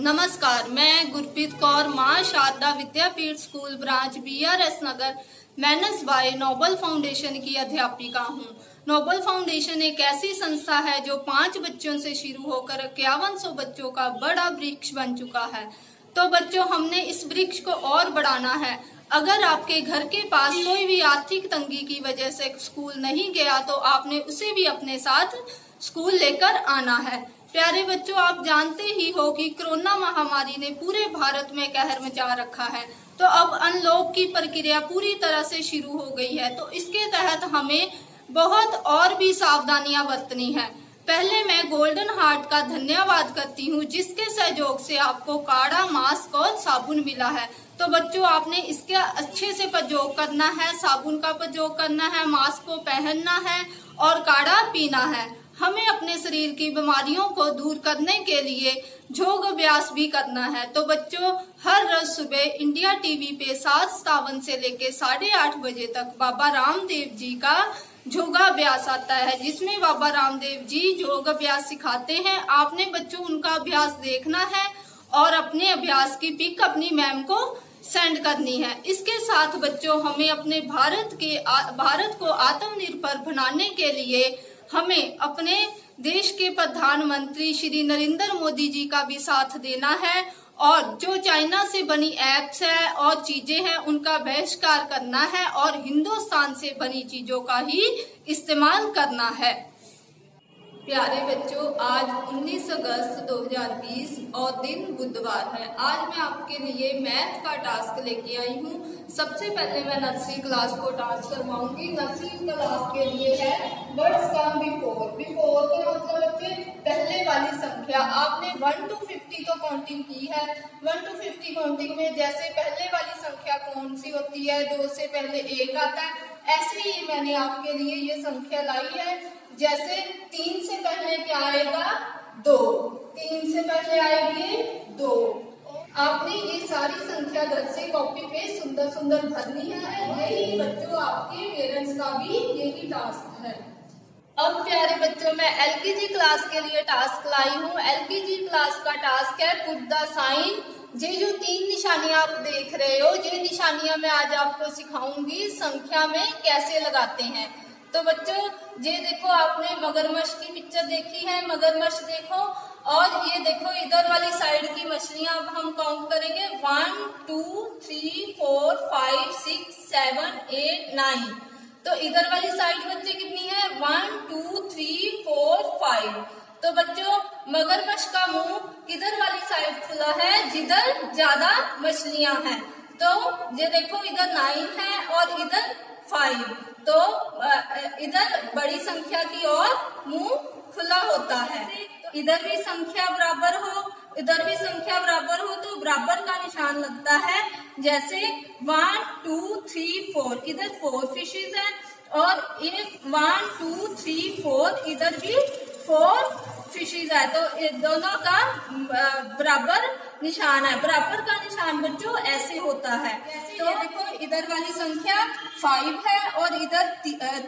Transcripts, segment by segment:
नमस्कार, मैं Gurpreet Kaur Maa Sharda Vidyapeeth school branch BRS Nagar manage by Noble Foundation की अध्यापिका हूं। नोबल फाउंडेशन एक ऐसी संस्था है जो 5 बच्चों से शुरू होकर 5100 बच्चों का बड़ा वृक्ष बन चुका है। तो बच्चों, हमने इस वृक्ष को और बढ़ाना है। अगर आपके घर के पास कोई भी आर्थिक तंगी की वजह से स्कूल नहीं गया तो आपने उसे भी अपने साथ स्कूल लेकर आना है। प्यारे बच्चों, आप जानते ही हो कि कोरोना महामारी ने पूरे भारत में कहर मचा रखा है। तो अब अनलॉक की प्रक्रिया पूरी तरह से शुरू हो गई है। तो इसके तहत हमें बहुत और भी सावधानियां बरतनी है। पहले मैं गोल्डन हार्ट का धन्यवाद करती हूँ, जिसके सहयोग से आपको काढ़ा, मास्क और साबुन मिला है। तो बच्चों, आपने इसका अच्छे से प्रयोग करना है, साबुन का प्रयोग करना है, मास्क को पहनना है और काढ़ा पीना है। हमें अपने शरीर की बीमारियों को दूर करने के लिए योग अभ्यास भी करना है। तो बच्चों, हर रोज सुबह इंडिया टीवी पे 7:57 से लेके 8:30 बजे तक बाबा रामदेव जी का योगाभ्यास आता है, जिसमें बाबा रामदेव जी योग अभ्यास सिखाते हैं। आपने बच्चों उनका अभ्यास देखना है और अपने अभ्यास की पिक अपनी मैम को सेंड करनी है। इसके साथ बच्चों, हमें अपने भारत को आत्मनिर्भर बनाने के लिए हमें अपने देश के प्रधानमंत्री श्री नरेंद्र मोदी जी का भी साथ देना है और जो चाइना से बनी एप्स है और चीजें हैं उनका बहिष्कार करना है और हिंदुस्तान से बनी चीजों का ही इस्तेमाल करना है। प्यारे बच्चों, आज 19 अगस्त 2020 और दिन बुधवार है। आज मैं आपके लिए मैथ का टास्क लेके आई हूँ। सबसे पहले मैं नर्सरी क्लास को टास्क करवाऊंगी। नर्सरी क्लास के लिए है वर्ड्स कम बिफोर। बिफोर का मतलब बच्चे पहले वाली संख्या। आपने 1 to 50 तो काउंटिंग की है। 1 to 50 काउंटिंग में जैसे पहले वाली संख्या कौन सी होती है, 2 से पहले 1 आता है, ऐसे ही मैंने आपके लिए ये संख्या लाई है। जैसे 3 से पहले क्या आएगा, 2। 3 से पहले आएगी 2। आपने ये सारी संख्या घर से कॉपी पे सुंदर सुंदर भरनी है। यही बच्चों आपके पेरेंट्स का भी यही टास्क है। अब प्यारे बच्चों, मैं LKG क्लास के लिए टास्क लाई हूँ। LKG क्लास का टास्क है पुट द साइन। ये जो 3 निशानियां आप देख रहे हो, ये निशानियां मैं आज आपको सिखाऊंगी संख्या में कैसे लगाते हैं। तो बच्चों, ये देखो, आपने मगरमच्छ की पिक्चर देखी है। मगरमच्छ देखो और ये देखो इधर वाली साइड की मछलियां अब हम काउंट करेंगे। 1 2 3 4 5 6 7 8 9। तो इधर वाली साइड बच्चे कितनी है, 1 2 3 4 5। तो बच्चों, मगरमच्छ का मुंह किधर वाली साइड खुला है, जिधर ज्यादा मछलियां हैं। तो ये देखो, इधर 9 है और इधर 5। तो इधर बड़ी संख्या की ओर मुंह खुला होता है। इधर भी संख्या बराबर हो, इधर भी संख्या बराबर हो तो बराबर का निशान लगता है। जैसे 1 2 3 4, इधर 4 फिशेज है और ये 1 2 3 4, इधर भी 4 फिशेज है। तो दोनों का बराबर निशान है। बराबर का निशान बच्चों ऐसे होता है। तो देखो, इधर वाली संख्या 5 है और इधर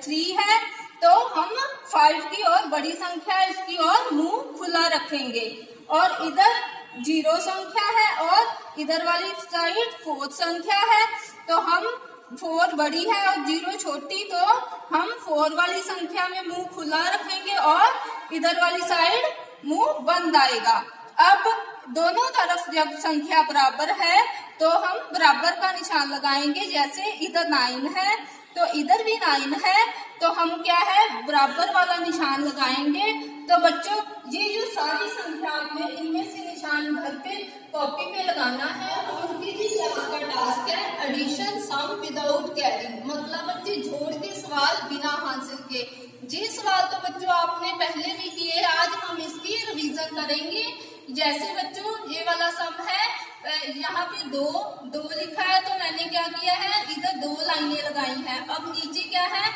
3 है। तो हम 5 की और बड़ी संख्या है, इसकी और मुंह खुला रखेंगे। और इधर 0 संख्या है और इधर वाली साइड 4 संख्या है। तो हम 4 बड़ी है और 0 छोटी, तो हम 4 वाली संख्या में मुंह खुला रखेंगे और इधर वाली साइड मुंह बंद आएगा। अब दोनों तरफ जब संख्या बराबर है तो हम बराबर का निशान लगाएंगे। जैसे इधर 9 है तो इधर भी 9 है, तो हम क्या है, बराबर वाला निशान लगाएंगे। तो बच्चों, ये जो सारी संख्या आपने इनमें से निशान घर पे कॉपी पे लगाना है। उनकी भी क्लास का टास्क है एडिशन सम विदाउट कैरिंग। मतलब बच्चे जोड़ के सवाल बिना हासिल के। ये सवाल तो बच्चों आपने पहले भी किए, आज हम इसकी रिवीजन करेंगे। जैसे बच्चों, ये वाला सम है, यहाँ पे 2 लिखा है, तो मैंने क्या किया है, इधर 2 लाइनें लगाई हैं। अब नीचे क्या है,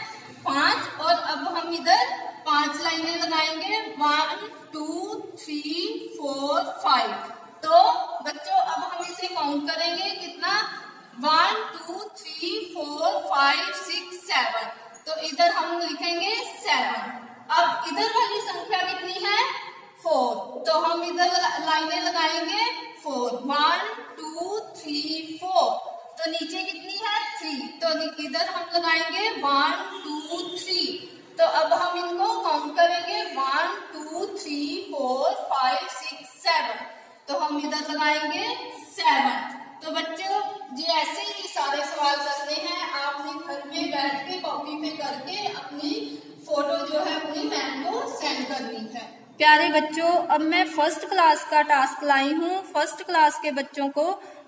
5, और अब हम इधर 5 लाइनें लगाएंगे। 1 2 3 4 5। तो बच्चों, अब हम इसे काउंट करेंगे कितना, 1 2 3 4 5 6 7। तो इधर हम लिखेंगे 7। अब इधर वाली संख्या कितनी है, 4। तो हम इधर लाइनें लगाएंगे 4, 1 2 3 4। तो नीचे कितनी है 3, तो इधर हम लगाएंगे 1 2 3। तो अब हम इनको काउंट करेंगे 1 2 3 4 5 6 7। तो हम इधर लगाएंगे 7। तो बच्चों जी ऐसे ही सारे सवाल करने हैं, आपने घर में बैठ के कॉपी पे करके अपनी फोटो जो है अपनी मैम को सेंड करनी है। प्यारे बच्चों, अब मैं फर्स्ट क्लास का टास्क लाई हूँ। फर्स्ट क्लास के बच्चों को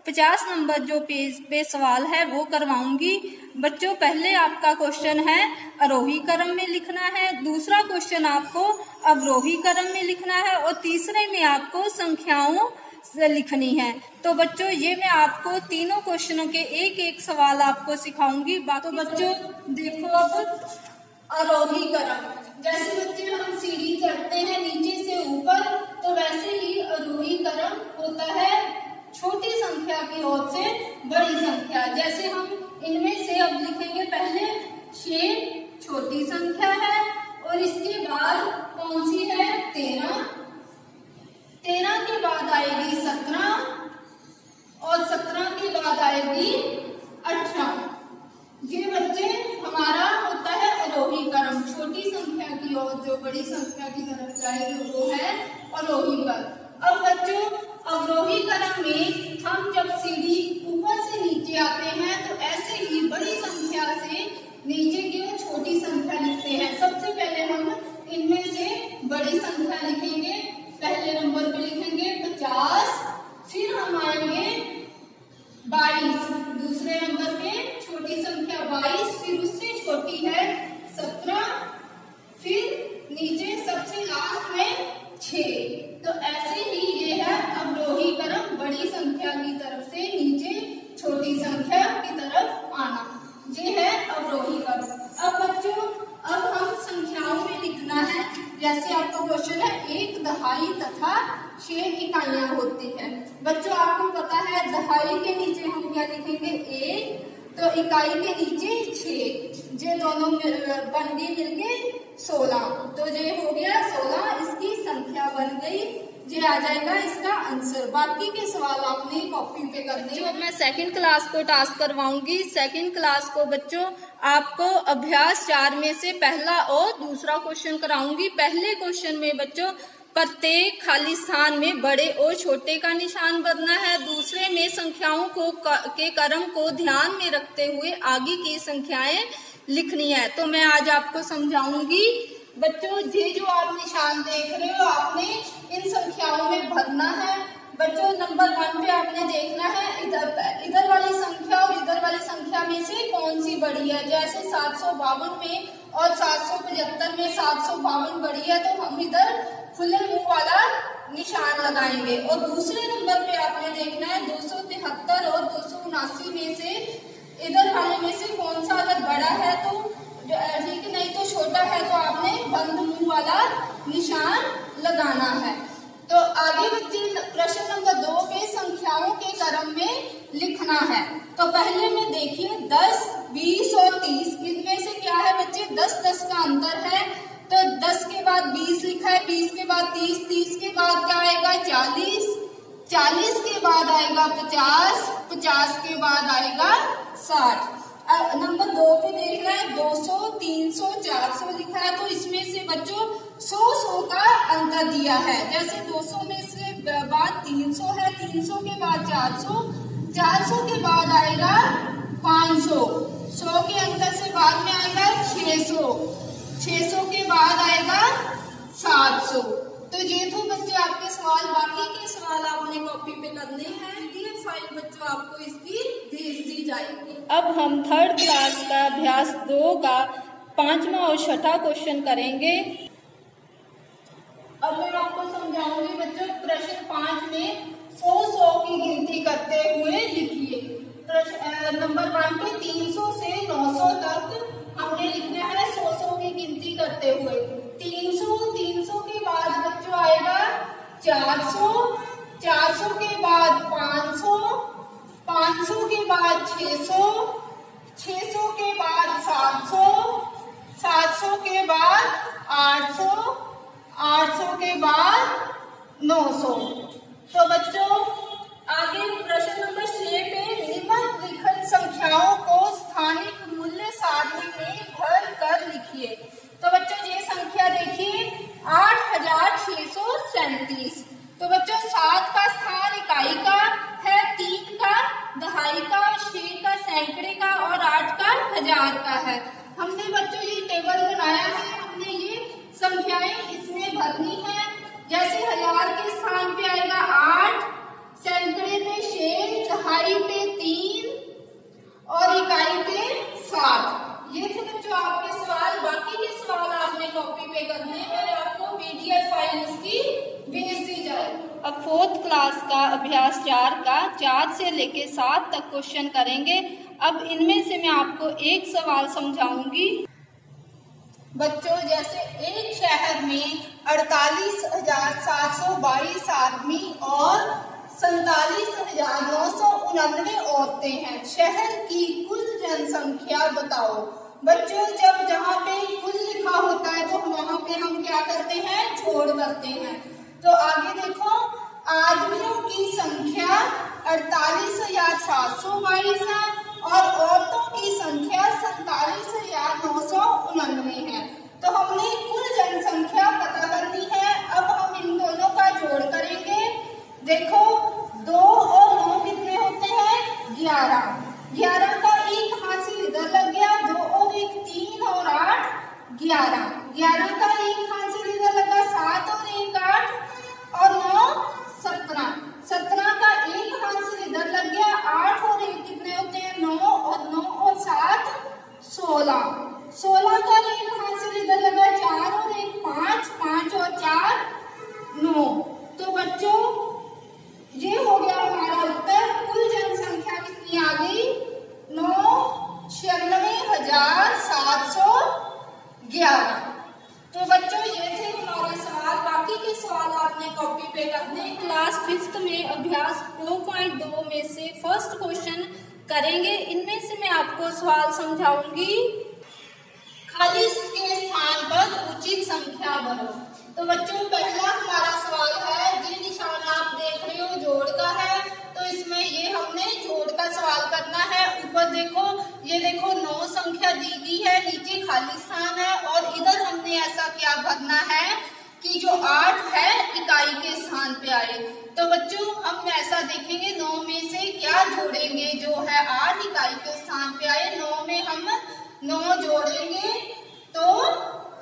50 नंबर जो पेज पे सवाल है वो करवाऊंगी। बच्चों पहले आपका क्वेश्चन है आरोही क्रम में लिखना है, दूसरा क्वेश्चन आपको अवरोही क्रम में लिखना है और तीसरे में आपको संख्याओं लिखनी है। तो बच्चों ये मैं आपको तीनों क्वेश्चनों के एक एक सवाल आपको सिखाऊंगी। तो बच्चों देखो अब आरोही क्रम, जैसे बच्चे हम सीढ़ी चढ़ते हैं नीचे से ऊपर, तो वैसे ही आरोही क्रम होता है छोटी संख्या की ओर से बड़ी संख्या। जैसे हम इनमें से अब लिखेंगे पहले 6 छोटी संख्या है और इसके बाद कौन सी है 13, 13 के बाद आएगी 17 और 17 के बाद आएगी 18। ये बच्चे हमारा होता है आरोही क्रम, छोटी संख्या की ओर जो बड़ी संख्या की तरफ जाएगी वो है आरोही क्रम। अब बच्चों अवरोही क्रम में हम जब सीढ़ी ऊपर से नीचे आते हैं तो ऐसे ही बड़ी संख्या से नीचे की ओर छोटी संख्या लिखते हैं। सबसे पहले हम इनमें से बड़ी संख्या लिखेंगे, पहले नंबर पे लिखेंगे 50, फिर हम आएंगे 22, दूसरे नंबर पे छोटी संख्या 22, फिर उससे छोटी है 17, फिर नीचे सबसे लास्ट में 6। तो ऐसे ही ये है अवरोही क्रम, बड़ी संख्या की तरफ से नीचे छोटी संख्या की तरफ आना, ये है अवरोही क्रम। अब बच्चों अब हम संख्याओं में लिखना है। जैसे आपका क्वेश्चन है 1 दहाई तथा 6 इकाइयां होती है। बच्चों आपको पता है दहाई के नीचे हम क्या लिखेंगे 1, तो इकाई के नीचे 6, ये दोनों बन गई मिलके 16। तो ये हो गया 16, इसकी संख्या बन गई, ये आ जाएगा इसका आंसर। बाकी के सवाल आपने कॉपी पे करने। जो मैं सेकंड क्लास को टास्क करवाऊंगी, सेकंड क्लास को बच्चों आपको अभ्यास 4 में से पहला और दूसरा क्वेश्चन कराऊंगी। पहले क्वेश्चन में बच्चों प्रत्येक खाली स्थान में बड़े और छोटे का निशान भरना है। दूसरे में संख्याओं के क्रम को ध्यान में रखते हुए आगे की संख्याएं लिखनी है। तो मैं आज आपको समझाऊंगी। बच्चों ये जो आप निशान देख रहे हो आपने इन संख्याओं में भरना है। बच्चों नंबर 1 पे आपने देखना है इधर वाली संख्या और इधर वाली संख्या में से कौन सी बड़ी है। जैसे 752 में और 775 में 752 बड़ी है, तो हम इधर खुले मुंह वाला निशान लगाएंगे। और दूसरे नंबर पे आपने देखना है 273 और 279 में से इधर वाले में से कौन सा अगर बड़ा है तो ठीक, नहीं तो छोटा है तो आपने बंद मुंह वाला निशान लगाना है। तो आगे बच्चे प्रश्न नंबर 2 पे संख्याओं के क्रम में लिखना है। तो पहले में देखिए 10, 20 और 30, इनमें से क्या है बच्चे 10-10 का अंतर है। तो 10 के बाद 20 लिखा है, 20 के बाद 30, 30 के बाद क्या आएगा 40, 40 के बाद आएगा 50, 50 के बाद आएगा 60। नंबर 2 पे देख रहे हैं 200, 300, 400 लिखा है, तो इसमें से बच्चों 100 का अंतर दिया है। जैसे 200 में से बाद 300 है, 300 के बाद 400, 400 के बाद आएगा 500, 100 के अंतर से बाद में आएगा 600, 600 के बाद आएगा 700। तो ये तो बच्चे आपके सवाल, बाकी के सवाल आपने कॉपी पे करने हैं। PDF फाइल बच्चों आपको इसकी भेज दी जाएगी। अब हम थर्ड क्लास का अभ्यास 2 का 5वां और 6ठा क्वेश्चन करेंगे। अब मैं आपको समझाऊंगी बच्चों प्रश्न 5 में 100 की गिनती करते हुए लिखिए। प्रश्न नंबर 1 पे 300 से 900 तक हमने लिखना है 100 की गिनती करते हुए। 300 के बाद बच्चों आएगा 400, 400 के बाद 500, 500 के बाद 600, 600 के बाद 700, 700 के बाद 800, 800 के बाद 900। तो बच्चों आगे प्रश्न नंबर 6 पे निम्नलिखित संख्याओं को स्थानिक मूल्य सारणी में भर कर लिखिए। तो बच्चों ये संख्या देखिए 8637। तो बच्चों 7 का स्थान इकाई का है, 3 का दहाई का, 6 का सैकड़े का और 8 का हजार का है। हमने बच्चों ये टेबल बनाया है, हमने ये संख्याएं इसमें भरनी है। जैसे हजार के स्थान पे आएगा 8, सैकड़े पे 6, दहाई पे 3 और इकाई पे 7। ये थे बच्चों आपके सवाल। बाकी के सवाल आपने कॉपी पे करने हैं और आपको PDF फाइल इसकी भेज दी जाए। अब 4th क्लास का अभ्यास 4 का 4 से लेके 7 तक क्वेश्चन करेंगे। अब इनमें से मैं आपको एक सवाल समझाऊंगी। बच्चों जैसे एक शहर में 48,722 आदमी और 47,999 औरतें हैं। शहर की कुल जनसंख्या बताओ। बच्चों जब जहाँ पे कुल लिखा होता है तो वहाँ पे हम क्या करते हैं, जोड़ करते हैं। तो आगे देखो आदमियों की संख्या 48,722 है और औरतों की संख्या 47,999 है। तो हमने कुल जनसंख्या पता करनी है। अब हम इन दोनों का जोड़ करेंगे। देखो 2 और 9 कितने होते हैं, 11। 11 का एक हासिल इधर लग गया, 2 और 1 3 और 8 11। 11 का एक हासिल इधर लगा, 7 और 1 8 और 9 17। 17 का एक हासिल इधर लग गया, 8 और 1 कितने होते हैं, 9 और 9 और 7 16। 16 का एक हासिल इधर लगा, 4 और 1 5, 5 और 4 9। तो बच्चों ये हो गया हमारा उत्तर। कुल जनसंख्या कितनी आ गई, 996,711। तो बच्चों ये थे हमारे सवाल। बाकी के सवाल आपने कॉपी पे करने। क्लास 5th में अभ्यास 2.2 में से फर्स्ट क्वेश्चन करेंगे। इनमें से मैं आपको सवाल समझाऊंगी। खाली के स्थान पर उचित संख्या भरो। तो बच्चों पहला हमारा सवाल है, जो निशान आप देख रहे हो जोड़ का है, तो इसमें ये हमने जोड़ का सवाल करना है। ऊपर देखो, ये देखो 9 संख्या दी गई है, नीचे खाली स्थान है और इधर हमने ऐसा क्या भरना है कि जो 8 है इकाई के स्थान पे आए। तो बच्चों हम ऐसा देखेंगे 9 में से क्या जोड़ेंगे, जो है 8 इकाई के स्थान पे आए, 9 में हम 9 जोड़ेंगे तो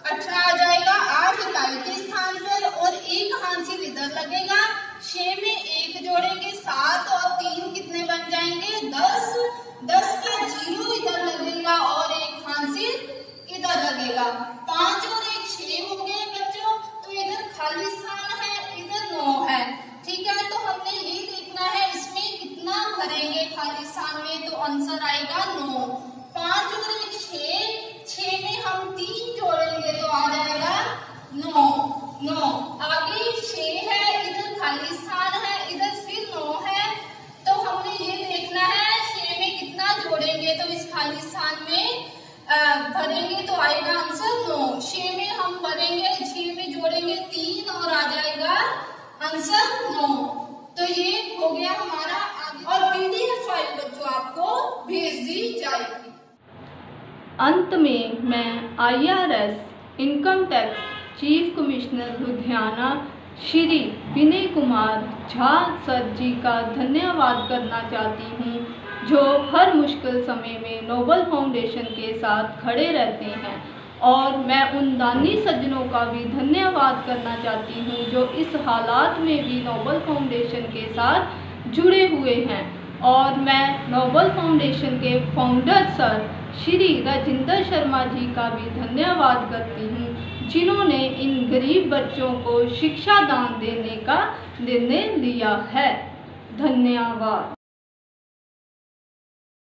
18 आ जाएगा 8 इकाई के स्थान पर और एक हासिल इधर लगेगा। 6 में 1 जोड़ेंगे 7 और 3 कितने बन जाएंगे 10। 10 का 0 इधर लगेगा और एक हासिल इधर लगेगा। 5 और 1 6 हो गए बच्चों। तो इधर खाली स्थान है, इधर 9 है। ठीक है, तो हमने ये देखना है इसमें कितना भरेंगे खाली स्थान में। तो आंसर आएगा 9। 5 और 1 6, 6 में हम 3 जोड़ेंगे तो आ जाएगा 9। 9 आगे 6 है, इधर खाली स्थान है, इधर फिर 9 है। तो हमने ये देखना है 6 में कितना जोड़ेंगे तो इस खाली स्थान में भरेंगे तो आएगा आंसर 9। 6 में हम भरेंगे, 6 में जोड़ेंगे 3 और आ जाएगा आंसर 9। तो ये हो गया हमारा आगे। और PDF फाइल बच्चों आपको भेज दी जाएगी। अंत में मैं IRS income tax chief commissioner Ludhiana Shri Vinay Kumar Jha sir ji का धन्यवाद करना चाहती हूँ, जो हर मुश्किल समय में नोबल फाउंडेशन के साथ खड़े रहते हैं। और मैं उन दानी सज्जनों का भी धन्यवाद करना चाहती हूँ जो इस हालात में भी नोबल फाउंडेशन के साथ जुड़े हुए हैं। और मैं नोबल फाउंडेशन के फाउंडर सर श्री राजेंद्र शर्मा जी का भी धन्यवाद करती हूँ, जिन्होंने इन गरीब बच्चों को शिक्षा दान देने का निर्णय लिया है। धन्यवाद।